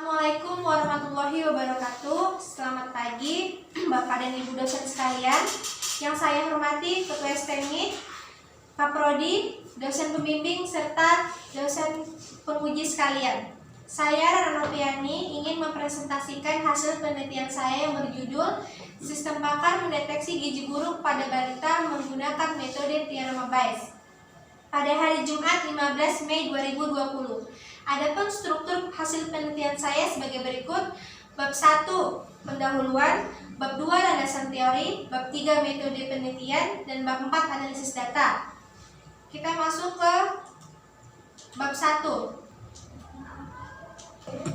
Assalamualaikum warahmatullahi wabarakatuh. Selamat pagi Bapak dan Ibu dosen sekalian. Yang saya hormati Ketua STMI, Pak Prodi, dosen pembimbing, serta dosen penguji sekalian. Saya Rana Noviani ingin mempresentasikan hasil penelitian saya yang berjudul Sistem Pakar Mendeteksi Gizi Buruk pada Balita Menggunakan Metode Teorema Bayes pada hari Jumat 15 Mei 2020. Adapun struktur hasil penelitian saya sebagai berikut. Bab 1 pendahuluan, bab 2 landasan teori, bab 3 metode penelitian, dan bab 4 analisis data. Kita masuk ke bab 1.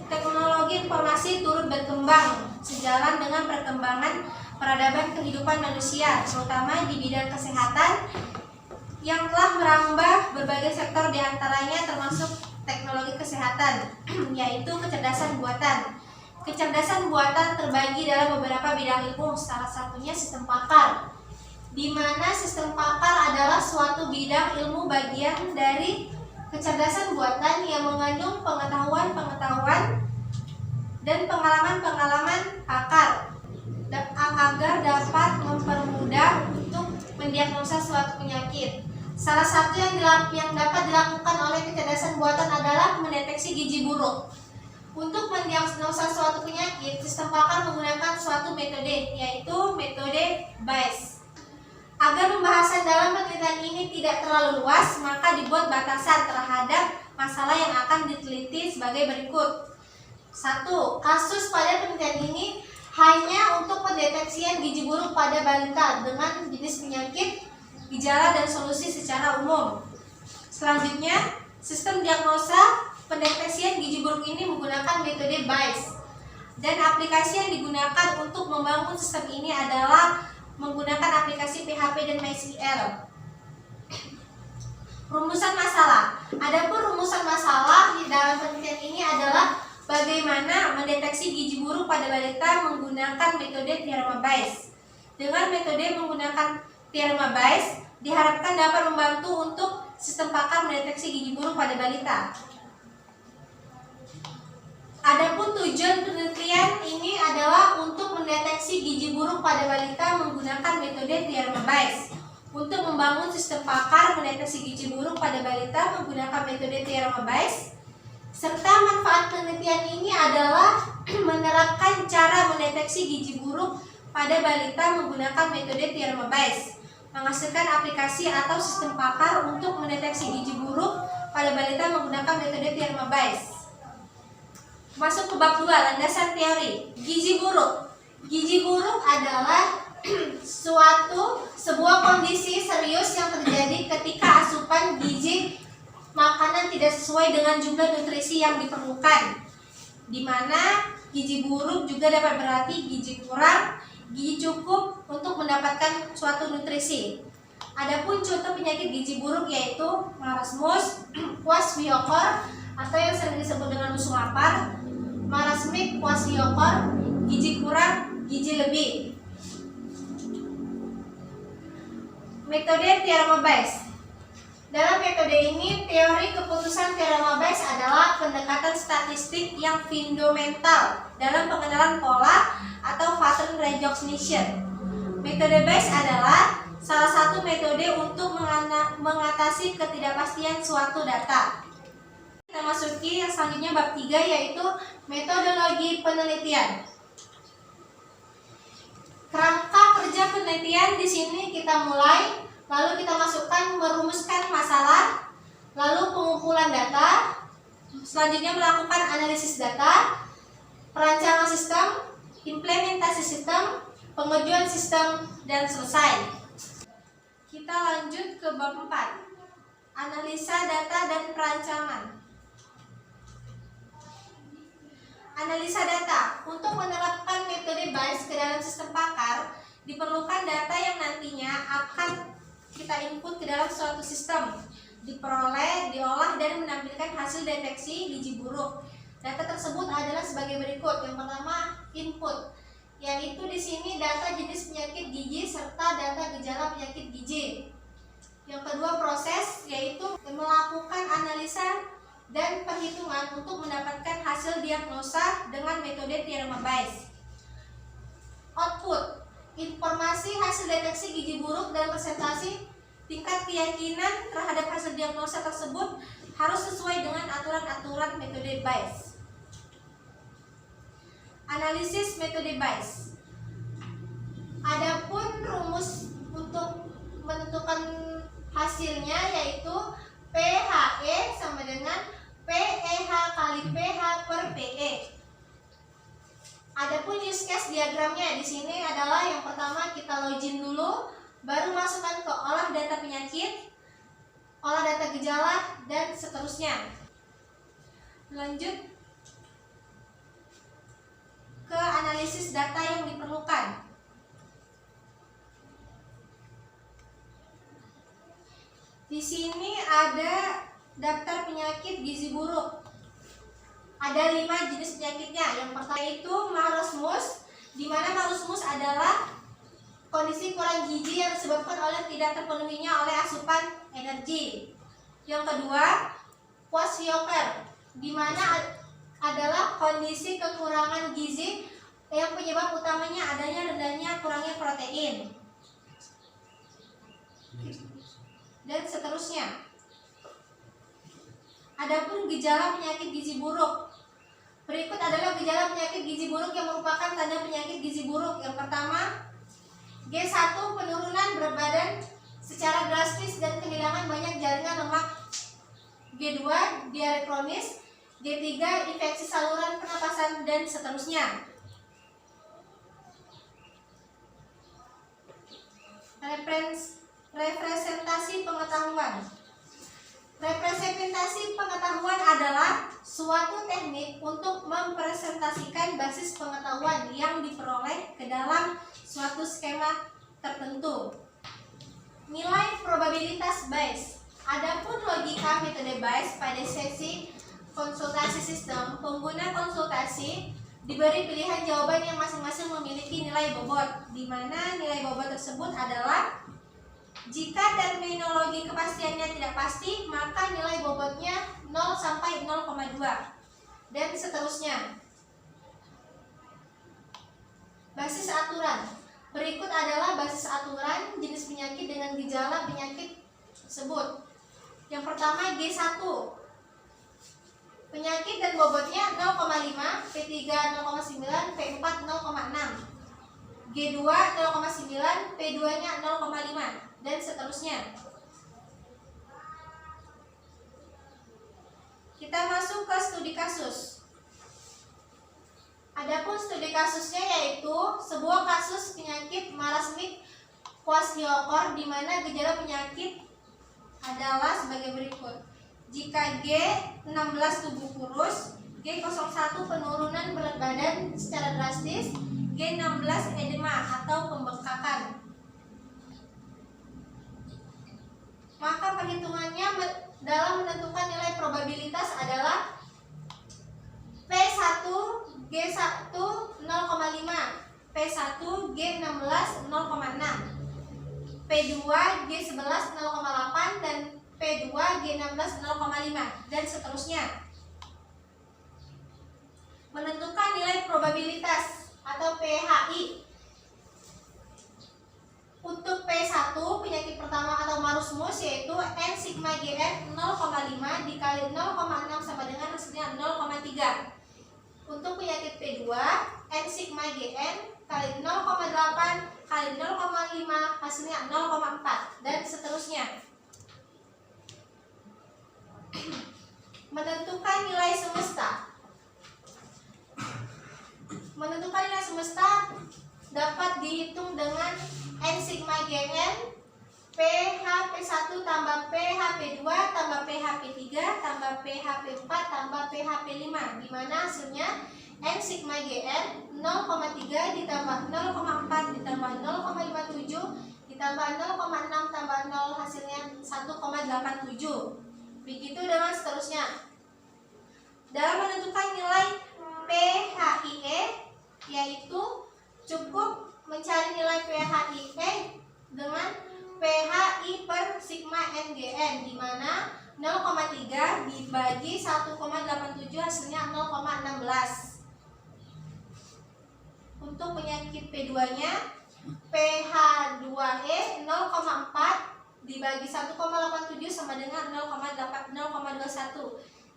Teknologi informasi turut berkembang sejalan dengan perkembangan peradaban kehidupan manusia, terutama di bidang kesehatan yang telah merambah berbagai sektor, diantaranya termasuk teknologi kesehatan, yaitu kecerdasan buatan. Kecerdasan buatan terbagi dalam beberapa bidang ilmu, salah satunya sistem pakar, di mana sistem pakar adalah suatu bidang ilmu bagian dari kecerdasan buatan yang mengandung pengetahuan-pengetahuan dan pengalaman-pengalaman pakar agar dapat mempermudah untuk mendiagnosa suatu penyakit. Salah satu yang dapat dilakukan oleh kecerdasan buatan adalah mendeteksi gizi buruk. Untuk mendiagnosa suatu penyakit, sistem pakar menggunakan suatu metode, yaitu metode Bayes. Agar pembahasan dalam penelitian ini tidak terlalu luas, maka dibuat batasan terhadap masalah yang akan diteliti sebagai berikut. 1. Kasus pada penelitian ini hanya untuk pendeteksian gizi buruk pada balita dengan jenis penyakit, gejala, dan solusi secara umum. Selanjutnya, sistem diagnosa pendeteksian gizi buruk ini menggunakan metode Bayes, dan aplikasi yang digunakan untuk membangun sistem ini adalah menggunakan aplikasi PHP dan MySQL. Rumusan masalah. Adapun rumusan masalah di dalam penelitian ini adalah bagaimana mendeteksi gizi buruk pada balita menggunakan metode Teorema Bayes. Dengan metode menggunakan Teorema Bayes diharapkan dapat membantu untuk sistem pakar mendeteksi gizi buruk pada balita. Adapun tujuan penelitian ini adalah untuk mendeteksi gizi buruk pada balita menggunakan metode Teorema Bayes. Untuk membangun sistem pakar mendeteksi gizi buruk pada balita menggunakan metode Teorema Bayes, serta manfaat penelitian ini adalah menerapkan cara mendeteksi gizi buruk pada balita menggunakan metode Teorema Bayes, menghasilkan aplikasi atau sistem pakar untuk mendeteksi gizi buruk pada balita menggunakan metode Teorema Bayes. Masuk ke bab 2, landasan teori. Gizi buruk. Gizi buruk adalah sebuah kondisi serius yang terjadi ketika asupan gizi makanan tidak sesuai dengan jumlah nutrisi yang diperlukan, di mana gizi buruk juga dapat berarti gizi kurang, gizi cukup untuk mendapatkan suatu nutrisi. Adapun contoh penyakit gizi buruk yaitu marasmus, kwashiorkor atau yang sering disebut dengan musuh lapar, marasmik, kwashiorkor, gizi kurang, gizi lebih. Metode Teorema Bayes. Dalam metode ini, teori keputusan Teorema Bayes adalah pendekatan statistik yang fundamental dalam pengenalan pola atau pattern recognition. Metode Bayes adalah salah satu metode untuk mengatasi ketidakpastian suatu data. Kita masuki yang selanjutnya bab 3, yaitu metodologi penelitian. Kerangka kerja penelitian di sini kita mulai, lalu kita masukkan merumuskan masalah, lalu pengumpulan data, selanjutnya melakukan analisis data, perancangan sistem, implementasi sistem, pengujian sistem, dan selesai. Kita lanjut ke bab 4, analisa data dan perancangan. Analisa data. Untuk menerapkan metode Bayes ke dalam sistem pakar, diperlukan data yang nantinya akan kita input ke dalam suatu sistem, diperoleh, diolah, dan menampilkan hasil deteksi gizi buruk. Data tersebut adalah sebagai berikut. Yang pertama, input, yaitu di sini data jenis penyakit gizi serta data gejala penyakit gizi. Yang kedua, proses, yaitu melakukan analisa dan perhitungan untuk mendapatkan hasil diagnosa dengan metode Thierry Bayes. Output: informasi hasil deteksi gizi buruk dan presentasi tingkat keyakinan terhadap hasil diagnosa tersebut harus sesuai dengan aturan-aturan metode Bayes. Analisis metode Bayes. Adapun rumus untuk menentukan hasilnya yaitu PHE sama dengan PEH kali PH per PE. Adapun use case diagramnya di sini adalah yang pertama kita login dulu, baru masukkan ke olah data penyakit, olah data gejala, dan seterusnya. Lanjut ke analisis data yang diperlukan. Di sini ada daftar penyakit gizi buruk. Ada 5 jenis penyakitnya. Yang pertama itu marasmus, di mana marasmus adalah kondisi kurang gizi yang disebabkan oleh tidak terpenuhinya oleh asupan energi. Yang kedua, kwashiorkor, di mana adalah kondisi kekurangan gizi yang penyebab utamanya adanya rendahnya kurangnya protein. Dan seterusnya. Adapun gejala penyakit gizi buruk. Berikut adalah gejala penyakit gizi buruk yang merupakan tanda penyakit gizi buruk. Yang pertama, G1 penurunan berat badan secara drastis dan kehilangan banyak jaringan lemak. G2 diare kronis. G3 infeksi saluran pernapasan dan seterusnya. Representasi pengetahuan. Representasi pengetahuan adalah suatu teknik untuk mempresentasikan basis pengetahuan yang diperoleh ke dalam suatu skema tertentu. Nilai probabilitas Bayes. Adapun logika metode Bayes pada sesi konsultasi sistem, pengguna konsultasi diberi pilihan jawaban yang masing-masing memiliki nilai bobot, di mana nilai bobot tersebut adalah jika terminologi kepastiannya tidak pasti, maka nilai bobotnya 0 sampai 0,2 dan seterusnya. Basis aturan. Berikut adalah basis aturan jenis penyakit dengan gejala penyakit tersebut. Yang pertama G1. Penyakit dan bobotnya 0,5, P3 0,9, P4 0,6. G2 0,9, P2-nya 0,5 dan seterusnya. Kita masuk ke studi kasus. Adapun studi kasusnya yaitu sebuah kasus penyakit marasmik kwashiorkor di mana gejala penyakit adalah sebagai berikut. Jika G16 tubuh kurus, G01 penurunan berat badan secara drastis, G16 edema atau pembengkakan. Maka perhitungannya dalam menentukan nilai probabilitas adalah P1 G1 0,5, P1 G16 0,6, P2 G11 0,8 dan P2 G16 0,5 dan seterusnya. Menentukan nilai probabilitas atau PHI. Untuk P1 penyakit pertama atau marasmus yaitu N sigma Gn 0,5 dikali 0,6 sama dengan hasilnya 0,3. Untuk penyakit P2 N sigma Gn kali 0,8 kali 0,5 hasilnya 0,4 dan seterusnya. Menentukan nilai semesta. Menentukan nilai semesta dapat dihitung dengan N sigma Gn PH P1 tambah PH P2 tambah PH P3 tambah PH P4 tambah PH P5, di mana hasilnya N sigma Gn 0,3 ditambah 0,4 ditambah 0,57 ditambah 0,6 tambah 0 hasilnya 1,87. Begitu dengan seterusnya. Dalam menentukan nilai PHIE yaitu cukup mencari nilai PHIE dengan PHI per sigma NGN, di mana 0,3 dibagi 1,87 hasilnya 0,16. Untuk penyakit P2-nya, PH2E 0,4 dibagi 1,87 sama dengan 0,21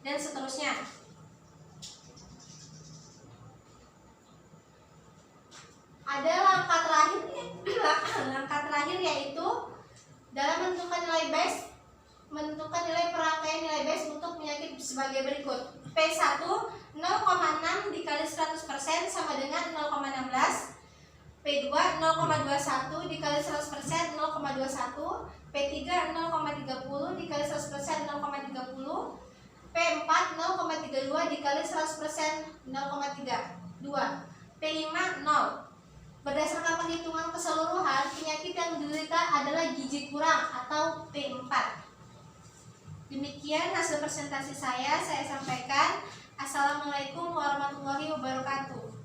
dan seterusnya. Ada langkah terakhir yaitu dalam menentukan nilai base, menentukan nilai perangkaian nilai base untuk penyakit sebagai berikut. P1 0,6 dikali 100% sama dengan 0,16. P2 0,21 dikali 100% 0,21. P3 0,30 dikali 100% 0,30. P4 0,32 dikali 100% 0,32. P5 0. Berdasarkan perhitungan keseluruhan, penyakit yang diderita adalah gizi kurang atau P4. Demikian hasil presentasi saya sampaikan. Assalamualaikum warahmatullahi wabarakatuh.